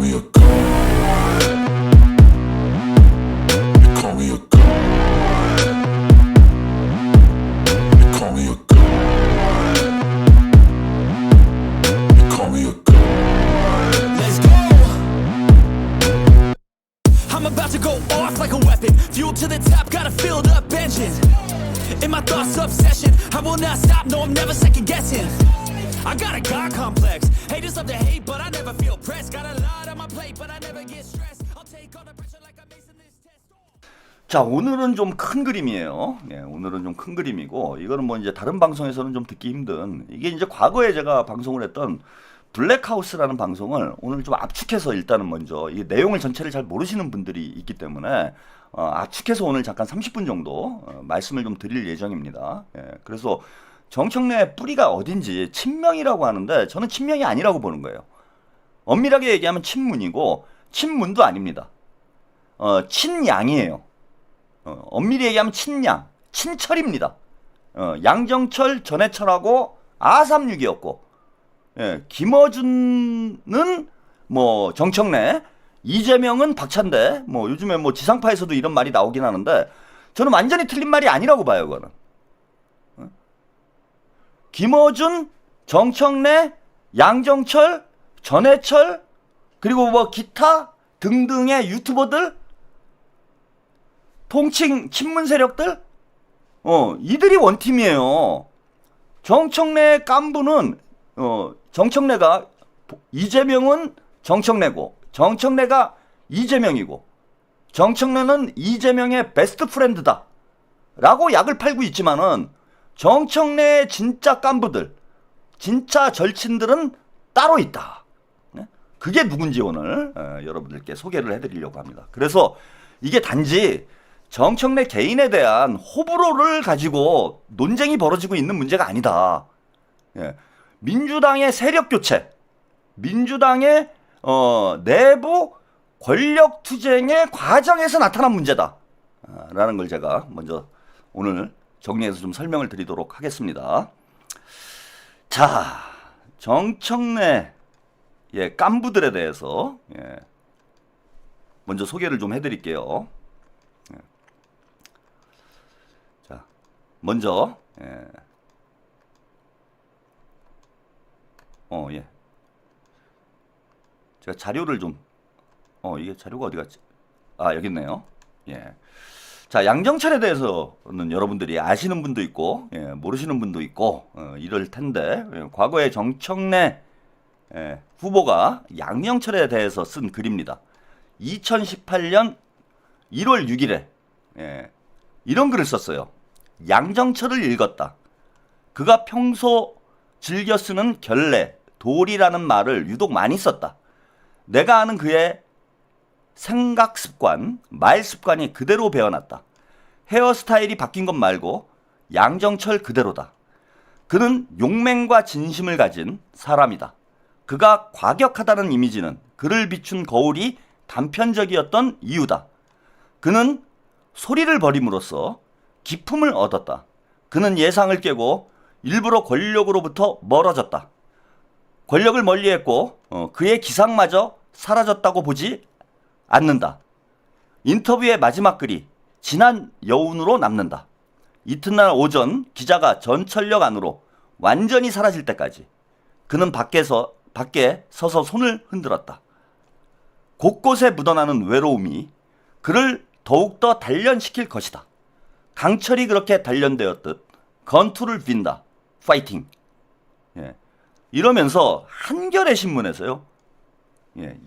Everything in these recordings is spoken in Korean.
me a god. You call me a god. You call me a god. You call me a god. Let's go. I'm about to go off like a weapon. Fuel to the top, got a filled up engine. In my thoughts, obsession. I will not stop, no, I'm never second guessing. I got a God complex. Haters love to hate, but I never feel pressed. Got a lot on my plate, but I never get stressed. I'll take all the pressure like I'm acing this test. 자, 오늘은 좀 큰 그림이에요. 예, 오늘은 좀 큰 그림이고, 이거는 뭐 이제 다른 방송에서는 좀 듣기 힘든, 이게 이제 과거에 제가 방송을 했던 블랙하우스라는 방송을 오늘 좀 압축해서 일단은 먼저 이 내용을 전체를 잘 모르시는 분들이 있기 때문에 압축해서 오늘 잠깐 30분 정도 말씀을 좀 드릴 예정입니다. 예, 그래서 정청래의 뿌리가 어딘지 친명이라고 하는데 저는 친명이 아니라고 보는 거예요. 엄밀하게 얘기하면 친문이고 친문도 아닙니다. 친양이에요. 엄밀히 얘기하면 친양, 친철입니다. 양정철, 전해철하고 아삼육이었고, 예, 김어준은 뭐 정청래, 이재명은 박찬대, 뭐 요즘에 뭐 지상파에서도 이런 말이 나오긴 하는데 저는 완전히 틀린 말이 아니라고 봐요, 그거는. 김어준, 정청래, 양정철, 전해철, 그리고 뭐 기타 등등의 유튜버들, 통칭 친문 세력들, 이들이 원팀이에요. 정청래 깐부는 정청래가 이재명은 정청래고, 정청래가 이재명이고, 정청래는 이재명의 베스트 프렌드다 라고 약을 팔고 있지만은 정청래의 진짜 깐부들, 진짜 절친들은 따로 있다. 그게 누군지 오늘 여러분들께 소개를 해드리려고 합니다. 그래서 이게 단지 정청래 개인에 대한 호불호를 가지고 논쟁이 벌어지고 있는 문제가 아니다. 예. 민주당의 세력 교체, 민주당의 내부 권력 투쟁의 과정에서 나타난 문제다. 라는 걸 제가 먼저 오늘 정리해서 좀 설명을 드리도록 하겠습니다. 자, 정청래 깐부들에 대해서 먼저 소개를 좀 해드릴게요. 자, 먼저 제가 자료를 좀 이게 자료가 어디 갔지? 아, 여기 있네요. 예. 자, 양정철에 대해서는 여러분들이 아시는 분도 있고, 모르시는 분도 있고, 이럴 텐데, 과거에 정청래 후보가 양정철에 대해서 쓴 글입니다. 2018년 1월 6일에, 이런 글을 썼어요. 양정철을 읽었다. 그가 평소 즐겨 쓰는 결례, 도리라는 말을 유독 많이 썼다. 내가 아는 그의 생각 습관, 말 습관이 그대로 배워놨다. 헤어스타일이 바뀐 것 말고 양정철 그대로다. 그는 용맹과 진심을 가진 사람이다. 그가 과격하다는 이미지는 그를 비춘 거울이 단편적이었던 이유다. 그는 소리를 버림으로써 기품을 얻었다. 그는 예상을 깨고 일부러 권력으로부터 멀어졌다. 권력을 멀리했고 그의 기상마저 사라졌다고 보지 않는다. 인터뷰의 마지막 글이 진한 여운으로 남는다. 이튿날 오전 기자가 전철역 안으로 완전히 사라질 때까지 그는 밖에 서서 손을 흔들었다. 곳곳에 묻어나는 외로움이 그를 더욱더 단련시킬 것이다. 강철이 그렇게 단련되었듯 건투를 빈다. 파이팅. 이러면서 한겨레 신문에서요.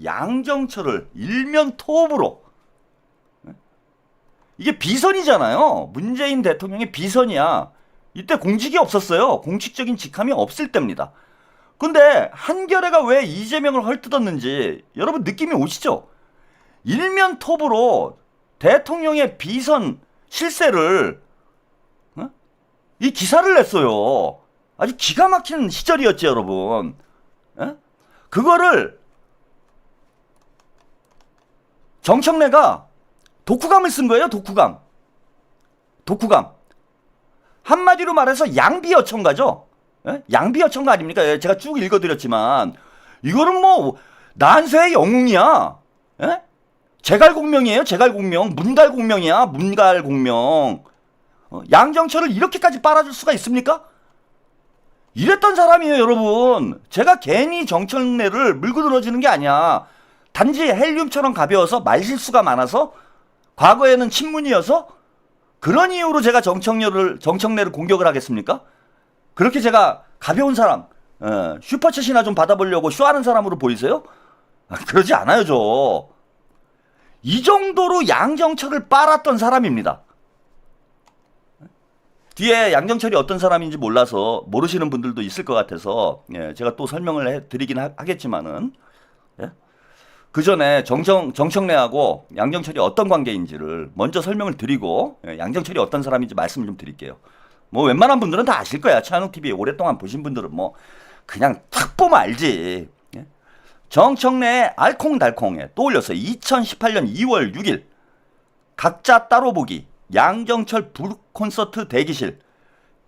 양정철을 일면 토업으로, 이게 비선이잖아요. 문재인 대통령의 비선이야. 이때 공직이 없었어요. 공식적인 직함이 없을 때입니다. 근데 한겨레가 왜 이재명을 헐뜯었는지 여러분 느낌이 오시죠? 일면 톱으로 대통령의 비선 실세를 이 기사를 냈어요. 아주 기가 막히는 시절이었지, 여러분. 그거를 정청래가 독후감을 쓴 거예요. 독후감. 한마디로 말해서 양비어천가죠. 양비어천가 아닙니까? 제가 쭉 읽어드렸지만 이거는 뭐 난세의 영웅이야. 예? 제갈공명이에요. 제갈공명. 문갈공명이야. 문갈공명. 양정철을 이렇게까지 빨아줄 수가 있습니까? 이랬던 사람이에요, 여러분. 제가 괜히 정청래를 물고 늘어지는 게 아니야. 단지 헬륨처럼 가벼워서 말실수가 많아서 과거에는 친문이어서 그런 이유로 제가 정청래를 공격을 하겠습니까? 그렇게 제가 가벼운 사람, 슈퍼챗이나 좀 받아보려고 쇼하는 사람으로 보이세요? 그러지 않아요, 저. 이 정도로 양정철을 빨았던 사람입니다. 뒤에 양정철이 어떤 사람인지 몰라서 모르시는 분들도 있을 것 같아서 제가 또 설명을 해드리긴 하겠지만은 그 전에 정청래하고 양정철이 어떤 관계인지를 먼저 설명을 드리고 양정철이 어떤 사람인지 말씀을 좀 드릴게요. 뭐 웬만한 분들은 다 아실 거야. 차은욱TV 오랫동안 보신 분들은 뭐 그냥 탁 보면 알지. 정청래의 알콩달콩에 또 올렸어요. 2018년 2월 6일 각자 따로 보기 양정철 북콘서트 대기실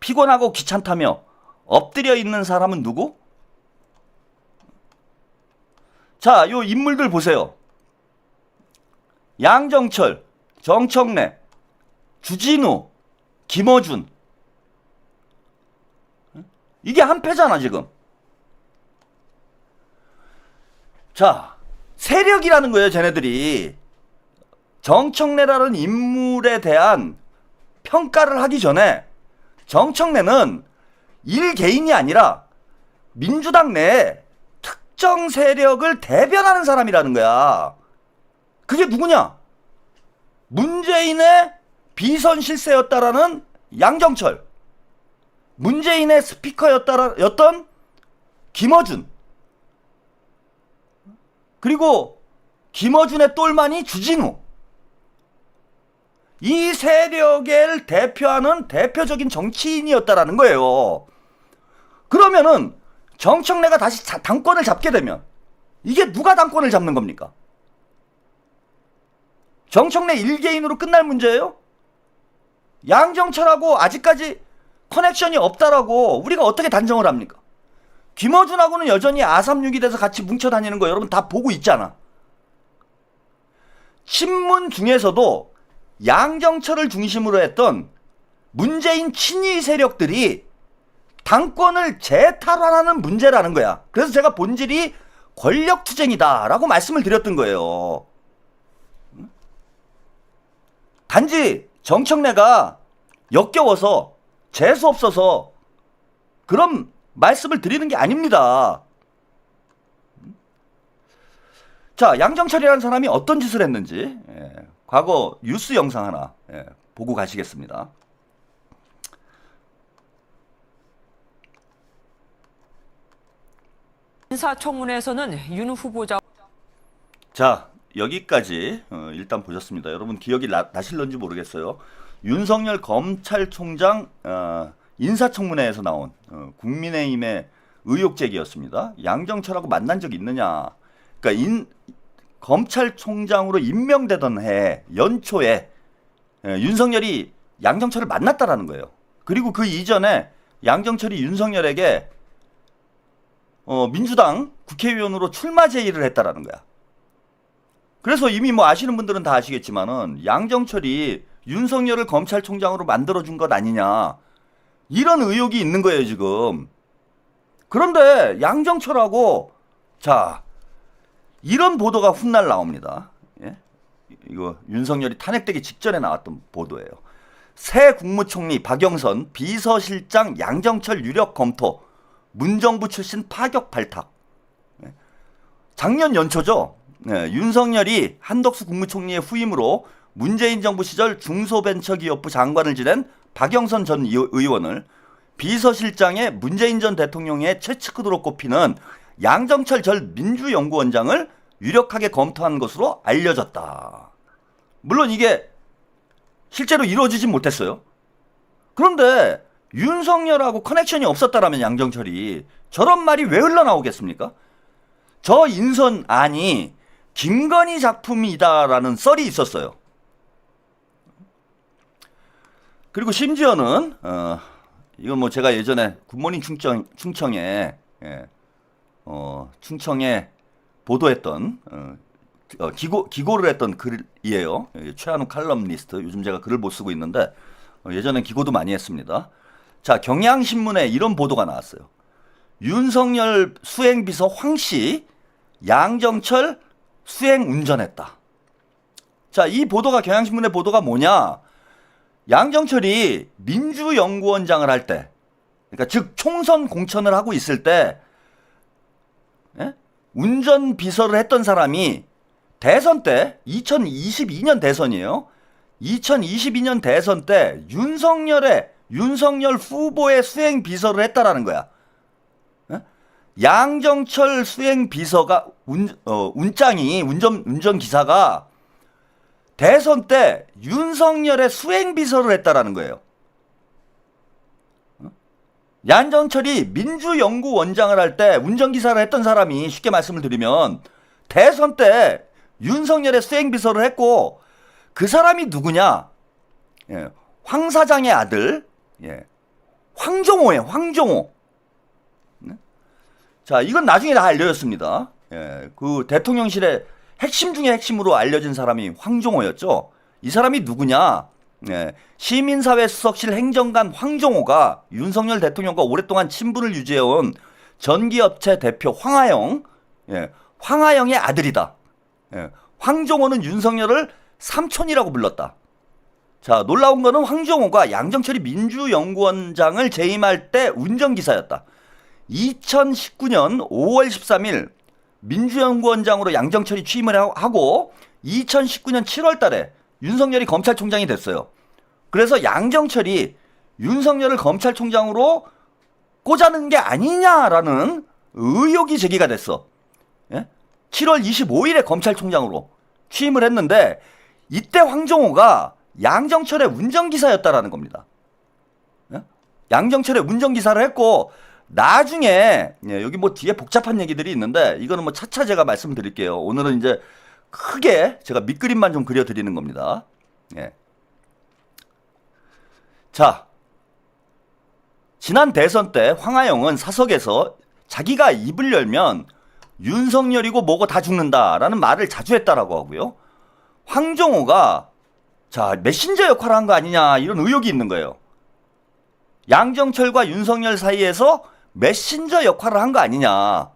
피곤하고 귀찮다며 엎드려 있는 사람은 누구? 자, 요 인물들 보세요. 양정철, 정청래, 주진우, 김어준. 이게 한 패잖아 지금. 자, 세력이라는 거예요, 쟤네들이. 정청래라는 인물에 대한 평가를 하기 전에 정청래는 일개인이 아니라 민주당 내에 특정 세력을 대변하는 사람이라는 거야. 그게 누구냐? 문재인의 비선 실세였다라는 양정철, 문재인의 스피커였던 김어준, 그리고 김어준의 똘마니 주진우. 이 세력을 대표하는 대표적인 정치인이었다라는 거예요. 그러면은 정청래가 다시 당권을 잡게 되면 이게 누가 당권을 잡는 겁니까? 정청래 일개인으로 끝날 문제예요? 양정철하고 아직까지 커넥션이 없다라고 우리가 어떻게 단정을 합니까? 김어준하고는 여전히 아삼육이 돼서 같이 뭉쳐 다니는 거 여러분 다 보고 있잖아. 친문 중에서도 양정철을 중심으로 했던 문재인 친위 세력들이 당권을 재탈환하는 문제라는 거야. 그래서 제가 본질이 권력투쟁이다라고 말씀을 드렸던 거예요. 단지 정청래가 역겨워서 재수 없어서 그런 말씀을 드리는 게 아닙니다. 자, 양정철이라는 사람이 어떤 짓을 했는지 과거 뉴스 영상 하나 보고 가시겠습니다. 인사청문회에서는 윤 후보자 자, 여기까지 일단 보셨습니다. 여러분 기억이 나실런지 모르겠어요. 윤석열 검찰총장 인사청문회에서 나온 국민의힘의 의혹 제기였습니다. 양정철하고 만난 적 있느냐? 그러니까 검찰총장으로 임명되던 해 연초에 윤석열이 양정철을 만났다라는 거예요. 그리고 그 이전에 양정철이 윤석열에게 민주당 국회의원으로 출마 제의를 했다라는 거야. 그래서 이미 뭐 아시는 분들은 다 아시겠지만은 양정철이 윤석열을 검찰총장으로 만들어준 것 아니냐 이런 의혹이 있는 거예요 지금. 그런데 양정철하고 자 이런 보도가 훗날 나옵니다. 예? 이거 윤석열이 탄핵되기 직전에 나왔던 보도예요. 새 국무총리 박영선 비서실장 양정철 유력 검토 문정부 출신 파격 발탁. 예? 작년 연초죠. 윤석열이 한덕수 국무총리의 후임으로 문재인 정부 시절 중소벤처기업부 장관을 지낸 박영선 전 의원을 비서실장에 문재인 전 대통령의 최측근으로 꼽히는 양정철 전 민주연구원장을 유력하게 검토한 것으로 알려졌다. 물론 이게 실제로 이루어지진 못했어요. 그런데 윤석열하고 커넥션이 없었다라면 양정철이 저런 말이 왜 흘러나오겠습니까? 저 인선안이 김건희 작품이다라는 썰이 있었어요. 그리고 심지어는 이건 뭐 제가 예전에 굿모닝 충청에 충청에 보도했던 기고를 했던 글이에요. 최한우 칼럼니스트. 요즘 제가 글을 못 쓰고 있는데 예전엔 기고도 많이 했습니다. 자, 경향신문에 이런 보도가 나왔어요. 윤석열 수행비서 황씨 양정철 수행 운전했다. 자, 이 보도가 경향신문의 보도가 뭐냐? 양정철이 민주연구원장을 할 때, 그러니까 즉 총선 공천을 하고 있을 때 운전비서를 했던 사람이 대선 때 2022년 대선이에요. 2022년 대선 때 윤석열 후보의 수행비서를 했다라는 거야. 양정철 수행비서가 운전기사가 대선 때 윤석열의 수행비서를 했다라는 거예요. 양정철이 민주연구원장을 할 때 운전기사를 했던 사람이, 쉽게 말씀을 드리면 대선 때 윤석열의 수행비서를 했고, 그 사람이 누구냐? 황 사장의 아들, 황종호예요. 황종호. 자, 이건 나중에 다 알려졌습니다. 그 대통령실의 핵심 중에 핵심으로 알려진 사람이 황종호였죠. 이 사람이 누구냐? 시민사회 수석실 행정관 황종호가 윤석열 대통령과 오랫동안 친분을 유지해온 전기업체 대표 황하영의 아들이다. 황종호는 윤석열을 삼촌이라고 불렀다. 자, 놀라운 거는 황종호가 양정철이 민주연구원장을 재임할 때 운전기사였다. 2019년 5월 13일 민주연구원장으로 양정철이 취임을 하고 2019년 7월 달에 윤석열이 검찰총장이 됐어요. 그래서 양정철이 윤석열을 검찰총장으로 꽂아는 게 아니냐라는 의혹이 제기가 됐어. 7월 25일에 검찰총장으로 취임을 했는데, 이때 황종호가 양정철의 운전기사였다라는 겁니다. 양정철의 운전기사를 했고, 나중에 여기 뭐 뒤에 복잡한 얘기들이 있는데 이거는 뭐 차차 제가 말씀드릴게요. 오늘은 이제 크게 제가 밑그림만 좀 그려드리는 겁니다. 자, 지난 대선 때 황하영은 사석에서 자기가 입을 열면 윤석열이고 뭐고 다 죽는다라는 말을 자주 했다라고 하고요. 황종호가 자, 메신저 역할을 한 거 아니냐, 이런 의혹이 있는 거예요. 양정철과 윤석열 사이에서 메신저 역할을 한 거 아니냐.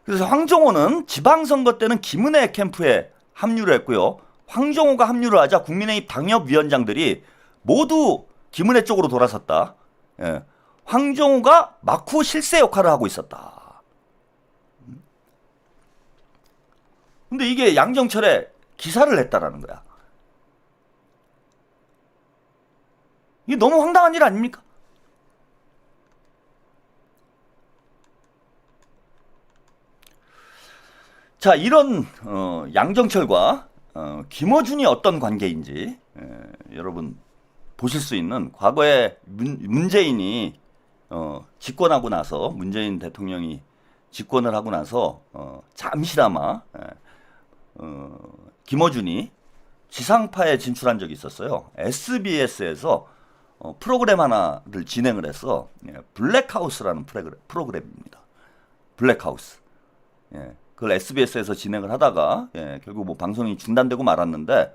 그래서 황종호는 지방선거 때는 김은혜 캠프에 합류를 했고요. 황종호가 합류를 하자 국민의힘 당협위원장들이 모두 김은혜 쪽으로 돌아섰다. 황종호가 막후 실세 역할을 하고 있었다. 근데 이게 양정철에 기사를 냈다라는 거야. 이게 너무 황당한 일 아닙니까? 자, 이런 양정철과 김어준이 어떤 관계인지 여러분 보실 수 있는, 과거에 문재인이 집권하고 나서, 문재인 대통령이 집권을 하고 나서 잠시나마 김어준이 지상파에 진출한 적이 있었어요. SBS에서 프로그램 하나를 진행을 해서 블랙하우스라는 프로그램입니다. 블랙하우스. 그걸 SBS에서 진행을 하다가 결국 뭐 방송이 중단되고 말았는데,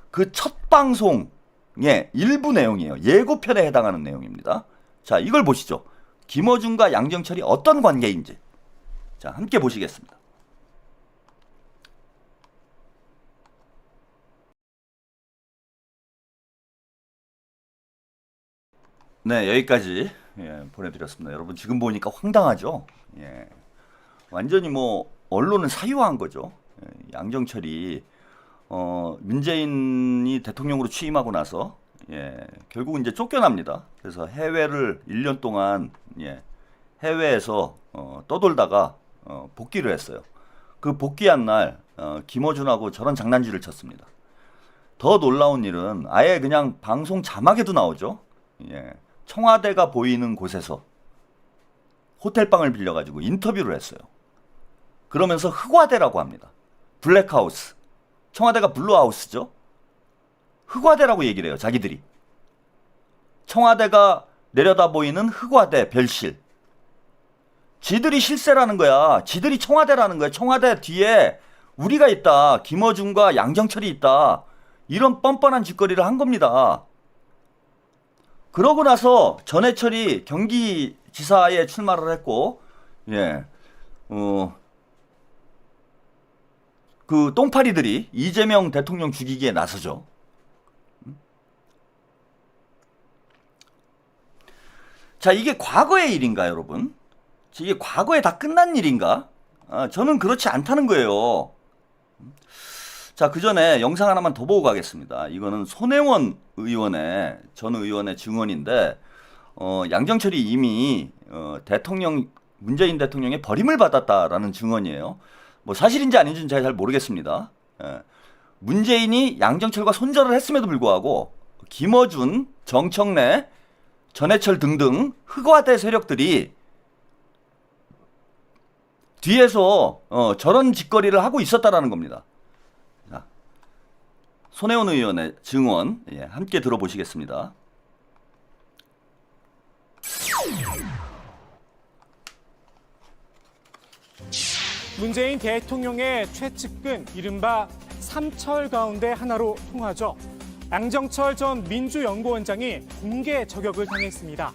그 첫 방송의 일부 내용이에요. 예고편에 해당하는 내용입니다. 자, 이걸 보시죠. 김어준과 양정철이 어떤 관계인지. 자, 함께 보시겠습니다. 네, 여기까지 보내드렸습니다. 여러분 지금 보니까 황당하죠? 완전히 뭐 언론을 사유화한 거죠. 양정철이 문재인이 대통령으로 취임하고 나서 결국은 이제 쫓겨납니다. 그래서 해외를 1년 동안 해외에서 떠돌다가 복귀를 했어요. 그 복귀한 날 김어준하고 저런 장난질을 쳤습니다. 더 놀라운 일은 아예 그냥 방송 자막에도 나오죠. 청와대가 보이는 곳에서 호텔방을 빌려가지고 인터뷰를 했어요. 그러면서 흑화대라고 합니다. 블랙하우스. 청와대가 블루하우스죠. 흑화대라고 얘기를 해요, 자기들이. 청와대가 내려다 보이는 흑화대 별실. 지들이 실세라는 거야. 지들이 청와대라는 거야. 청와대 뒤에 우리가 있다. 김어준과 양정철이 있다. 이런 뻔뻔한 짓거리를 한 겁니다. 그러고 나서 전해철이 경기지사에 출마를 했고, 예, 그 똥파리들이 이재명 대통령 죽이기에 나서죠. 자, 이게 과거의 일인가, 여러분? 이게 과거에 다 끝난 일인가? 저는 그렇지 않다는 거예요. 자, 그 전에 영상 하나만 더 보고 가겠습니다. 이거는 손혜원 의원의, 전 의원의 증언인데, 양정철이 이미, 문재인 대통령의 버림을 받았다라는 증언이에요. 뭐 사실인지 아닌지는 제가 잘 모르겠습니다. 예. 문재인이 양정철과 손절을 했음에도 불구하고, 김어준, 정청래, 전해철 등등 흑화대 세력들이 뒤에서 저런 짓거리를 하고 있었다라는 겁니다. 자, 손혜원 의원의 증언 함께 들어보시겠습니다. 문재인 대통령의 최측근 이른바 삼철 가운데 하나로 통하죠. 양정철 전 민주연구원장이 공개 저격을 당했습니다.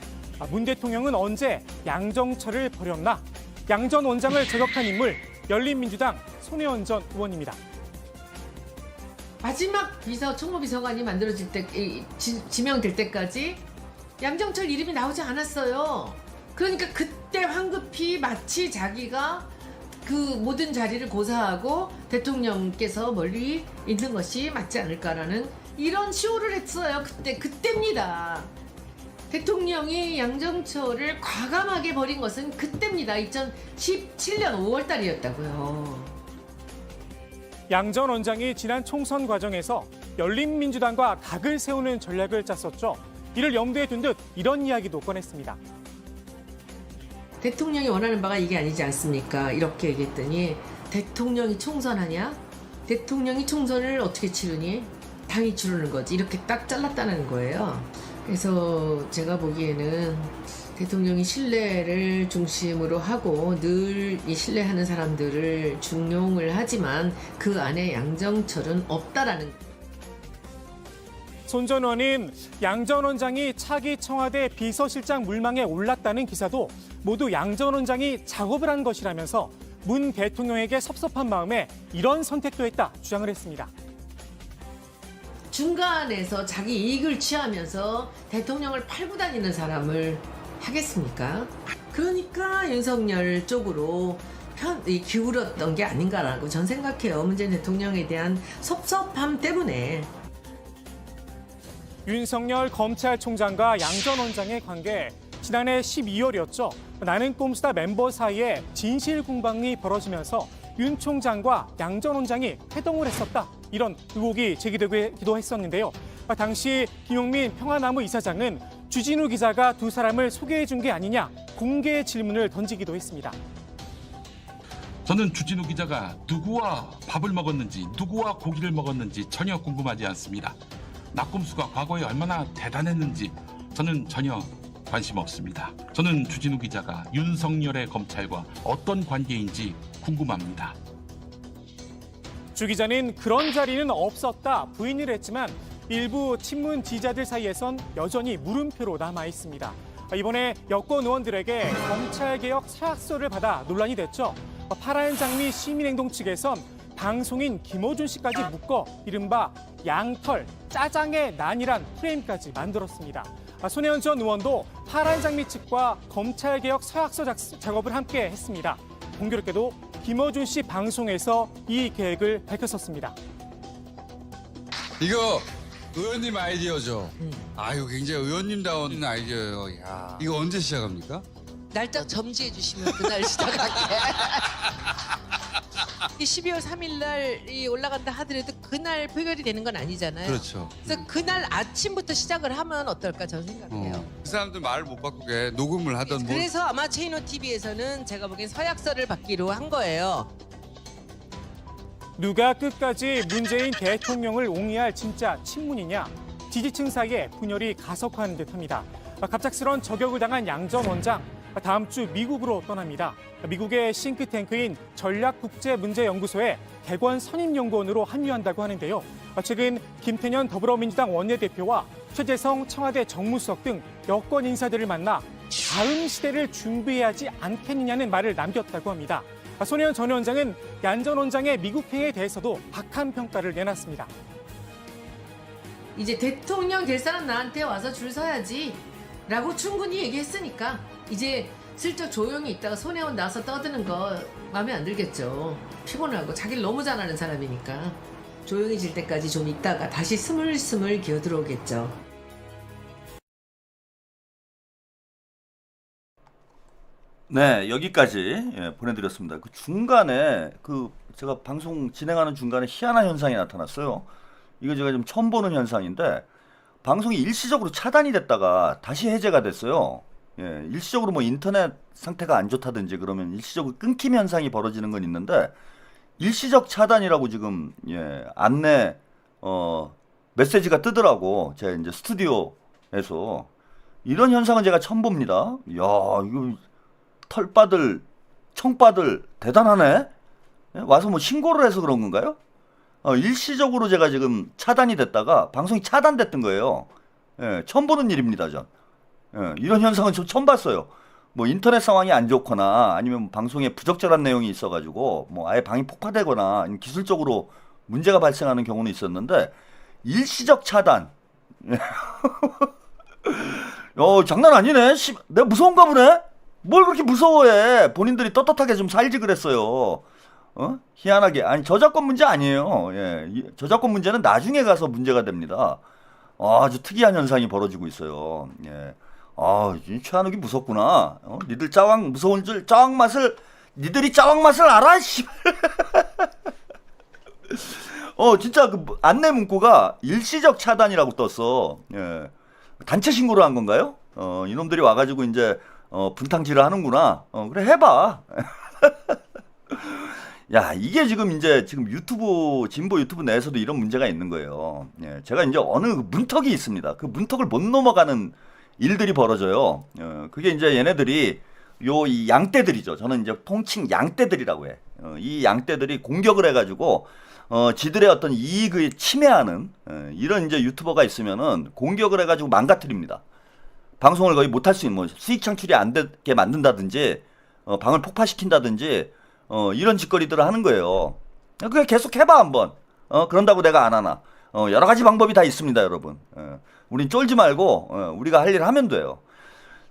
문 대통령은 언제 양정철을 버렸나? 양 전 원장을 저격한 인물 열린민주당 손혜원 전 의원입니다. 마지막 총무비서관이 만들어질 때 지명될 때까지 양정철 이름이 나오지 않았어요. 그러니까 그때 황급히 마치 자기가 그 모든 자리를 고사하고 대통령께서 멀리 있는 것이 맞지 않을까라는 이런 쇼를 했어요. 그때입니다. 대통령이 양정철을 과감하게 버린 것은 그때입니다. 2017년 5월 달이었다고요. 양 전 원장이 지난 총선 과정에서 열린민주당과 각을 세우는 전략을 짰었죠. 이를 염두에 둔 듯 이런 이야기도 꺼냈습니다. 대통령이 원하는 바가 이게 아니지 않습니까? 이렇게 얘기했더니 대통령이 총선하냐? 대통령이 총선을 어떻게 치르니? 당이 치르는 거지. 이렇게 딱 잘랐다는 거예요. 그래서 제가 보기에는 대통령이 신뢰를 중심으로 하고 늘 이 신뢰하는 사람들을 중용을 하지만 그 안에 양정철은 없다라는. 손 전 의원은 양 전 원장이 차기 청와대 비서실장 물망에 올랐다는 기사도 모두 양 전 원장이 작업을 한 것이라면서 문 대통령에게 섭섭한 마음에 이런 선택도 했다 주장을 했습니다. 중간에서 자기 이익을 취하면서 대통령을 팔고 다니는 사람을 하겠습니까? 그러니까 윤석열 쪽으로 기울었던 게 아닌가라고 전 생각해요. 문재인 대통령에 대한 섭섭함 때문에. 윤석열 검찰총장과 양 전 원장의 관계 지난해 12월이었죠. 나는 꼼수다 멤버 사이에 진실 공방이 벌어지면서 윤 총장과 양 전 원장이 회동을 했었다. 이런 의혹이 제기되기도 했었는데요. 당시 김용민 평화나무 이사장은 주진우 기자가 두 사람을 소개해 준 게 아니냐 공개 질문을 던지기도 했습니다. 저는 주진우 기자가 누구와 밥을 먹었는지 누구와 고기를 먹었는지 전혀 궁금하지 않습니다. 낙곰수가 과거에 얼마나 대단했는지 저는 전혀 관심 없습니다. 저는 주진우 기자가 윤석열의 검찰과 어떤 관계인지 궁금합니다. 주 기자는 그런 자리는 없었다 부인을 했지만 일부 친문 지지자들 사이에선 여전히 물음표로 남아 있습니다. 이번에 여권 의원들에게 검찰개혁 서약서를 받아 논란이 됐죠. 파란 장미 시민행동 측에선 방송인 김어준 씨까지 묶어 이른바 양털, 짜장의 난이란 프레임까지 만들었습니다. 손혜원 전 의원도 파란 장미 측과 검찰개혁 서약서 작업을 함께 했습니다. 공교롭게도 김어준 씨 방송에서 이 계획을 밝혔었습니다. 이거 의원님 아이디어죠? 아유, 굉장히 의원님다운 아이디어예요. 야, 이거 언제 시작합니까? 날짜 점지해 주시면 그날 시작할게. 12월 3일 날이 올라간다 하더라도 그날 표결이 되는 건 아니잖아요. 그렇죠. 그래서 그날 아침부터 시작을 하면 어떨까 저는 생각해요. 그 사람들 말을 못 바꾸게 녹음을 하던 뭐. 그래서 아마 체인호 TV에서는 제가 보기엔 서약서를 받기로 한 거예요. 누가 끝까지 문재인 대통령을 옹이할 진짜 친문이냐? 지지층 사이에 분열이 가속화하는 듯합니다. 갑작스런 저격을 당한 양 전 원장. 다음 주 미국으로 떠납니다. 미국의 싱크탱크인 전략국제문제연구소에 대권 선임연구원으로 합류한다고 하는데요. 최근 김태년 더불어민주당 원내대표와 최재성 청와대 정무수석 등 여권 인사들을 만나 다음 시대를 준비해야지 않겠느냐는 말을 남겼다고 합니다. 손혜원 전 위원장은 얀 전 원장의 미국행에 대해서도 박한 평가를 내놨습니다. 이제 대통령 될 사람 나한테 와서 줄 서야지 라고 충분히 얘기했으니까 이제 슬쩍 조용히 있다가 손혜원 나서 떠드는 거 마음에 안 들겠죠. 피곤하고 자기를 너무 잘하는 사람이니까 조용해질 때까지 좀 있다가 다시 스물스물 기어들어오겠죠. 네, 여기까지 보내드렸습니다. 그 중간에 제가 방송 진행하는 중간에 희한한 현상이 나타났어요. 이거 제가 좀 처음 보는 현상인데 방송이 일시적으로 차단이 됐다가 다시 해제가 됐어요. 일시적으로 뭐 인터넷 상태가 안 좋다든지 그러면 일시적으로 끊김 현상이 벌어지는 건 있는데 일시적 차단이라고 지금 안내 메시지가 뜨더라고. 제 이제 스튜디오에서 이런 현상은 제가 처음 봅니다. 이야, 이거 털빠들, 청빠들 대단하네. 와서 뭐 신고를 해서 그런 건가요? 일시적으로 제가 지금 차단이 됐다가 방송이 차단됐던 거예요. 처음 보는 일입니다, 전. 이런 현상은 저 처음 봤어요. 뭐 인터넷 상황이 안 좋거나 아니면 뭐 방송에 부적절한 내용이 있어가지고 뭐 아예 방이 폭파되거나 아니면 기술적으로 문제가 발생하는 경우는 있었는데 일시적 차단. 장난 아니네. 내가 무서운가 보네. 뭘 그렇게 무서워해. 본인들이 떳떳하게 좀 살지 그랬어요. 희한하게. 아니 저작권 문제 아니에요. 저작권 문제는 나중에 가서 문제가 됩니다. 아주 특이한 현상이 벌어지고 있어요. 최한욱이 무섭구나. 니들 짜왕 무서운 줄 짜왕 맛을 니들이 짜왕 맛을 알아? 씨발. 진짜 그 안내 문구가 일시적 차단이라고 떴어. 단체 신고를 한 건가요? 이놈들이 와가지고 이제 분탕질을 하는구나. 그래 해봐. 야, 이게 지금 유튜브 진보 유튜브 내에서도 이런 문제가 있는 거예요. 제가 이제 어느 문턱이 있습니다. 그 문턱을 못 넘어가는 일들이 벌어져요. 그게 이제 얘네들이 이 양떼들이죠. 저는 이제 통칭 양떼들이라고 해. 이 양떼들이 공격을 해가지고 지들의 어떤 이익을 침해하는 이런 이제 유튜버가 있으면은 공격을 해가지고 망가뜨립니다. 방송을 거의 못할 수 있는 뭐 수익 창출이 안 되게 만든다든지 방을 폭파시킨다든지 이런 짓거리들을 하는 거예요. 그냥 계속 해봐 한번. 그런다고 내가 안 하나. 여러 가지 방법이 다 있습니다, 여러분. 우린 쫄지 말고 우리가 할 일을 하면 돼요.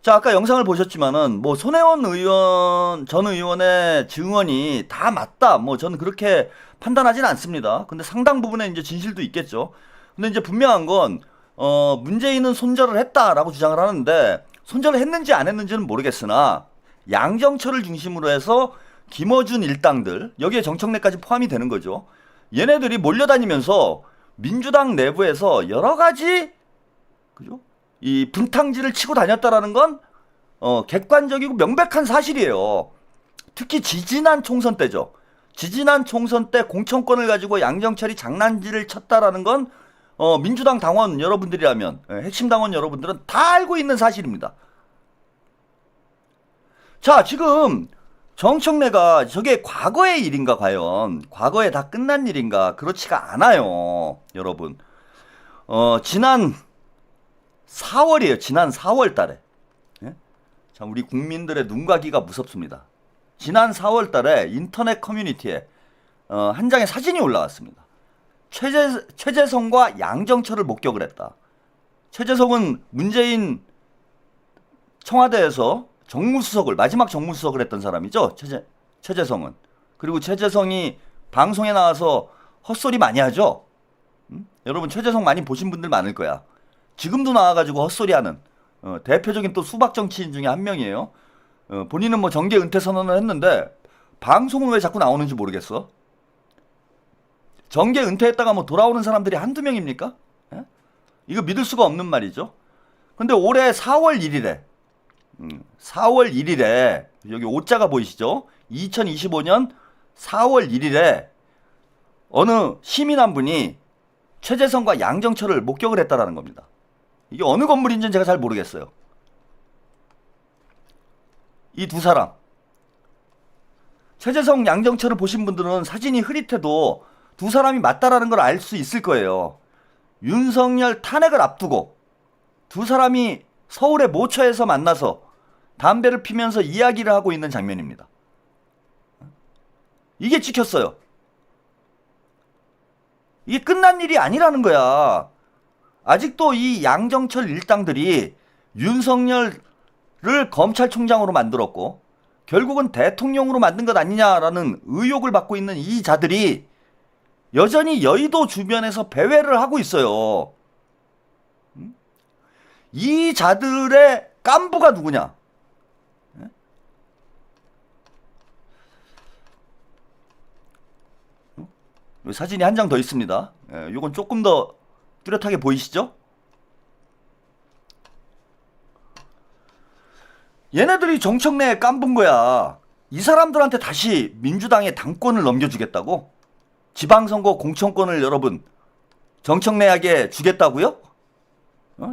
자, 아까 영상을 보셨지만은 뭐 손혜원 전 의원의 증언이 다 맞다. 뭐 저는 그렇게 판단하진 않습니다. 근데 상당 부분에 이제 진실도 있겠죠. 근데 이제 분명한 건 문재인은 손절을 했다라고 주장을 하는데 손절을 했는지 안 했는지는 모르겠으나 양정철을 중심으로 해서 김어준 일당들, 여기에 정청래까지 포함이 되는 거죠. 얘네들이 몰려다니면서 민주당 내부에서 여러 가지 그죠? 이 분탕질을 치고 다녔다라는 건 객관적이고 명백한 사실이에요. 특히 지지난 총선 때죠. 지지난 총선 때 공천권을 가지고 양정철이 장난질을 쳤다라는 건 민주당 당원 여러분들이라면 핵심 당원 여러분들은 다 알고 있는 사실입니다. 자, 지금 정청래가 저게 과거의 일인가 과연 과거에 다 끝난 일인가? 그렇지가 않아요, 여러분. 지난 4월이에요. 지난 4월 달에. 참 우리 국민들의 눈과 귀가 무섭습니다. 지난 4월 달에 인터넷 커뮤니티에 한 장의 사진이 올라왔습니다. 최재성과 양정철을 목격을 했다. 최재성은 문재인 청와대에서 마지막 정무수석을 했던 사람이죠. 최재성은. 그리고 최재성이 방송에 나와서 헛소리 많이 하죠. 여러분 최재성 많이 보신 분들 많을 거야. 지금도 나와가지고 헛소리하는 대표적인 또 수박 정치인 중에 한 명이에요. 본인은 뭐 정계 은퇴 선언을 했는데 방송은 왜 자꾸 나오는지 모르겠어. 정계 은퇴했다가 뭐 돌아오는 사람들이 한두 명입니까? 이거 믿을 수가 없는 말이죠. 근데 올해 4월 1일에 4월 1일에 여기 오자가 보이시죠? 2025년 4월 1일에 어느 시민 한 분이 최재성과 양정철을 목격을 했다라는 겁니다. 이게 어느 건물인지는 제가 잘 모르겠어요. 이 두 사람. 최재성, 양정철을 보신 분들은 사진이 흐릿해도 두 사람이 맞다라는 걸 알 수 있을 거예요. 윤석열 탄핵을 앞두고 두 사람이 서울의 모처에서 만나서 담배를 피면서 이야기를 하고 있는 장면입니다. 이게 찍혔어요. 이게 끝난 일이 아니라는 거야. 아직도 이 양정철 일당들이 윤석열을 검찰총장으로 만들었고 결국은 대통령으로 만든 것 아니냐라는 의혹을 받고 있는 이 자들이 여전히 여의도 주변에서 배회를 하고 있어요. 이 자들의 깐부가 누구냐? 사진이 한 장 더 있습니다. 이건 조금 더 뚜렷하게 보이시죠? 얘네들이 정청래에 깐분 거야. 이 사람들한테 다시 민주당의 당권을 넘겨주겠다고? 지방선거 공천권을 여러분 정청래에게 주겠다고요?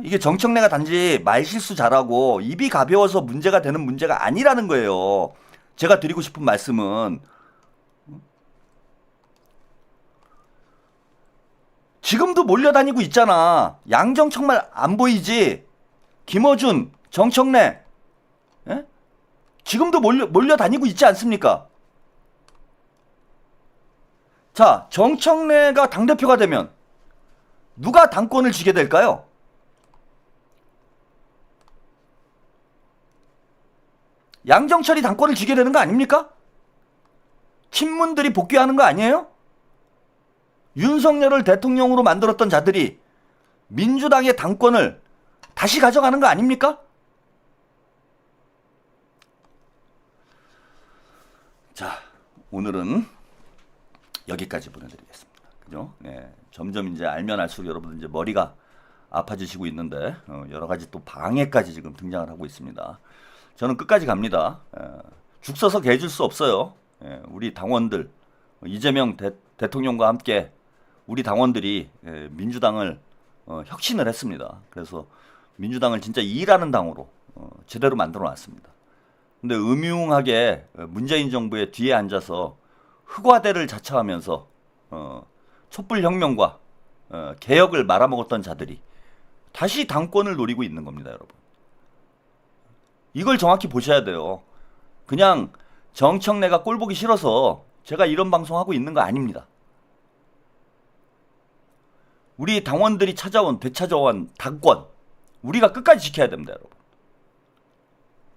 이게 정청래가 단지 말실수 잘하고 입이 가벼워서 문제가 되는 문제가 아니라는 거예요. 제가 드리고 싶은 말씀은 지금도 몰려다니고 있잖아. 양정철만 안 보이지? 김어준, 정청래 지금도 몰려다니고 있지 않습니까? 자, 정청래가 당대표가 되면 누가 당권을 쥐게 될까요? 양정철이 당권을 쥐게 되는 거 아닙니까? 친문들이 복귀하는 거 아니에요? 윤석열을 대통령으로 만들었던 자들이 민주당의 당권을 다시 가져가는 거 아닙니까? 자, 오늘은 여기까지 보내드리겠습니다. 그죠? 네, 점점 이제 알면 알수록 여러분들 이제 머리가 아파지시고 있는데 여러 가지 또 방해까지 지금 등장을 하고 있습니다. 저는 끝까지 갑니다. 죽 서서 개줄 수 없어요. 우리 당원들 이재명 대통령과 함께 우리 당원들이 민주당을 혁신을 했습니다. 그래서 민주당을 진짜 일하는 당으로 제대로 만들어 놨습니다. 근데 음흉하게 문재인 정부의 뒤에 앉아서 흑화대를 자처하면서 촛불혁명과 개혁을 말아먹었던 자들이 다시 당권을 노리고 있는 겁니다, 여러분. 이걸 정확히 보셔야 돼요. 그냥 정청래가 꼴보기 싫어서 제가 이런 방송하고 있는 거 아닙니다. 우리 당원들이 되찾아온 당권 우리가 끝까지 지켜야 됩니다, 여러분.